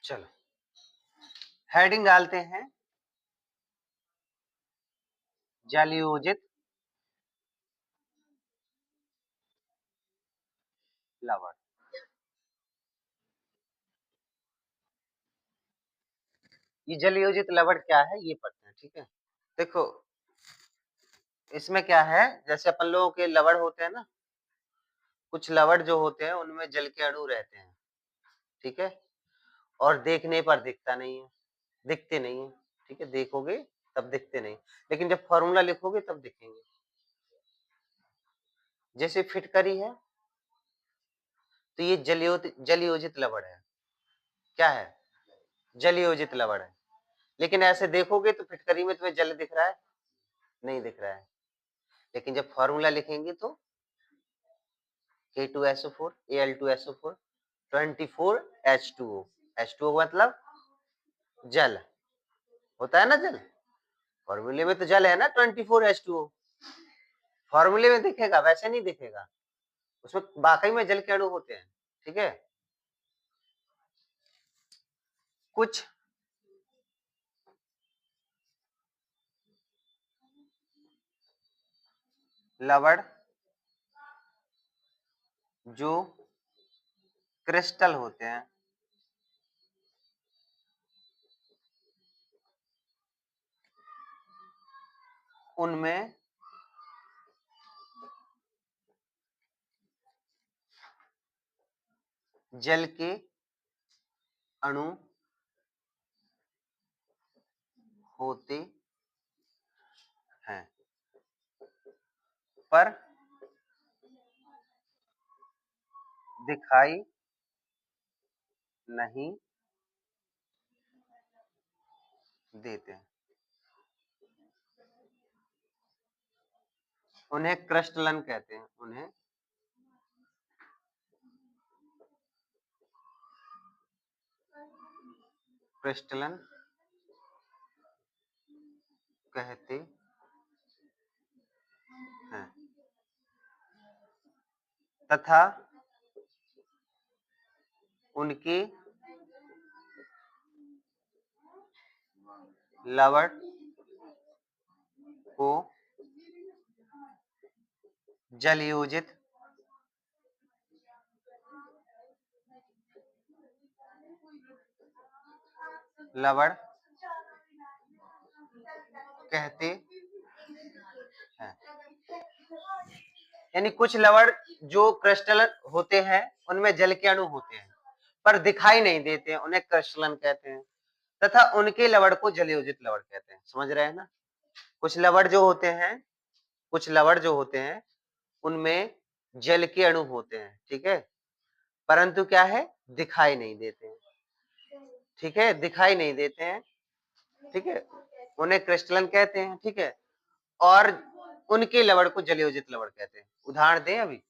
चलो हेडिंग डालते हैं, जलयोजित लवण। ये जलयोजित लवण क्या है ये पढ़ते हैं, ठीक है। देखो इसमें क्या है, जैसे अपन लोगों के लवण होते हैं ना, कुछ लवण जो होते हैं उनमें जल के अणु रहते हैं, ठीक है, और देखने पर दिखता नहीं है, दिखते नहीं है, ठीक है, देखोगे तब दिखते नहीं, लेकिन जब फॉर्मूला लिखोगे तब दिखेंगे। जैसे फिटकरी है तो ये जलयोजित लवण है। क्या है? जलयोजित लवण है। लेकिन ऐसे देखोगे तो फिटकरी में तुम्हें जल दिख रहा है? नहीं दिख रहा है। लेकिन जब फॉर्मूला लिखेंगे तो K2SO4 Al2SO4 24H2O। H2O मतलब जल होता है ना, जल। फॉर्मूले में तो जल है ना, 24H2O। फॉर्मूले में दिखेगा, वैसे नहीं दिखेगा, उसमें वाकई में जल के अणु होते हैं, ठीक है। कुछ लवण जो क्रिस्टल होते हैं उनमें जल के अणु होते हैं, पर दिखाई नहीं देते हैं। उन्हें क्रिस्टलन कहते हैं, उन्हें क्रिस्टलन कहते हैं तथा उनके लवण को जलयोजित लवण कहते हैं। यानी कुछ लवण जो क्रिस्टलन होते हैं उनमें जल के अणु होते हैं पर दिखाई नहीं देते हैं, उन्हें क्रिस्टलन कहते हैं, तथा उनके लवण को जलयोजित लवण कहते हैं। समझ रहे हैं ना? कुछ लवण जो होते हैं, कुछ लवण जो होते हैं उनमें जल के अणु होते हैं, ठीक है, परंतु क्या है, दिखाई नहीं देते हैं, ठीक है, दिखाई नहीं देते हैं, ठीक है, उन्हें क्रिस्टलन कहते हैं, ठीक है, और उनके लवण को जलयोजित लवण कहते हैं। उदाहरण दें अभी,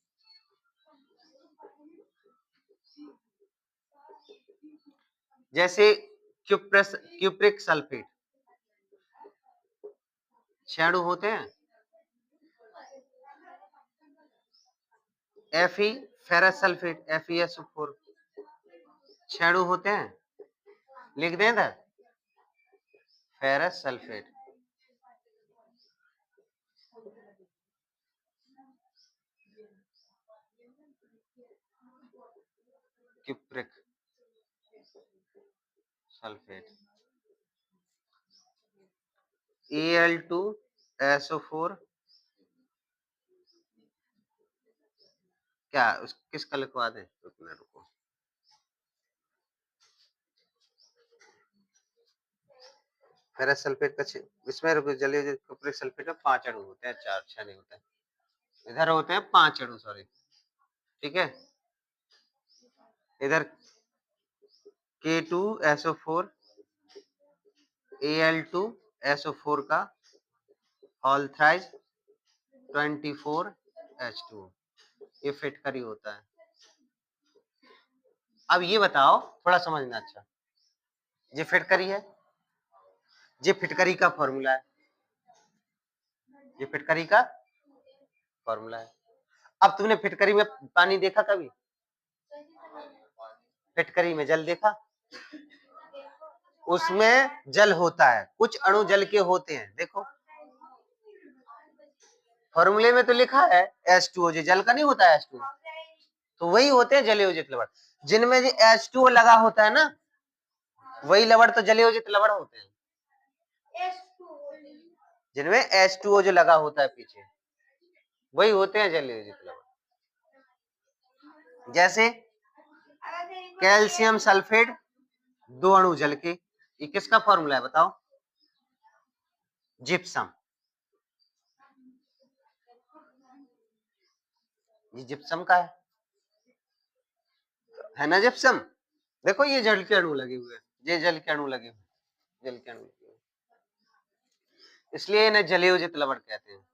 जैसे क्यूप्रिक सल्फेट, अणु होते हैं, Fe फेरस सल्फेट FeSO4 अणु होते हैं, लिख दें इधर, ferrous sulphate, cupric sulphate, Al2SO4 क्या किसका लिखवा दें, रुकना रुको, फेरस सल्फेट का इसमें जलीय क्यूप्रिक सल्फेट का 5 अणु होते हैं, 4 6 नहीं होते हैं, इधर होते हैं 5 अणु, सॉरी, ठीक है। इधर K2SO4 Al2SO4 का होल थ्राइज 24H2, ये फिटकरी होता है। अब ये बताओ, थोड़ा समझना, अच्छा ये फिटकरी है, ये फिटकरी का फॉर्मूला है, ये फिटकरी का फॉर्मूला है। अब तुमने फिटकरी में पानी देखा कभी? फिटकरी में जल देखा? उसमें जल होता है, कुछ अणु जल के होते हैं। देखो फॉर्मूले में तो लिखा है H2O, जल का नहीं होता है H2O, तो वही होते हैं जलयोजित लवण। जिनमें H2O लगा होता है ना, वही लवण तो जलयोजित लवण होते हैं। जिनमें H2O जो लगा होता है पीछे, वही होते हैं जलयोजित लवण। जैसे कैल्शियम सल्फेट, 2 अणु जल के, ये किसका फॉर्मूला है बताओ? जिप्सम। ये जिप्सम का है ना जिप्सम। देखो ये जल के अणु लगे हुए हैं, ये जल के अणु लगे हुए, जल के अणु लगे हुए, इसलिए इन्हें जलयोजित लवण कहते हैं।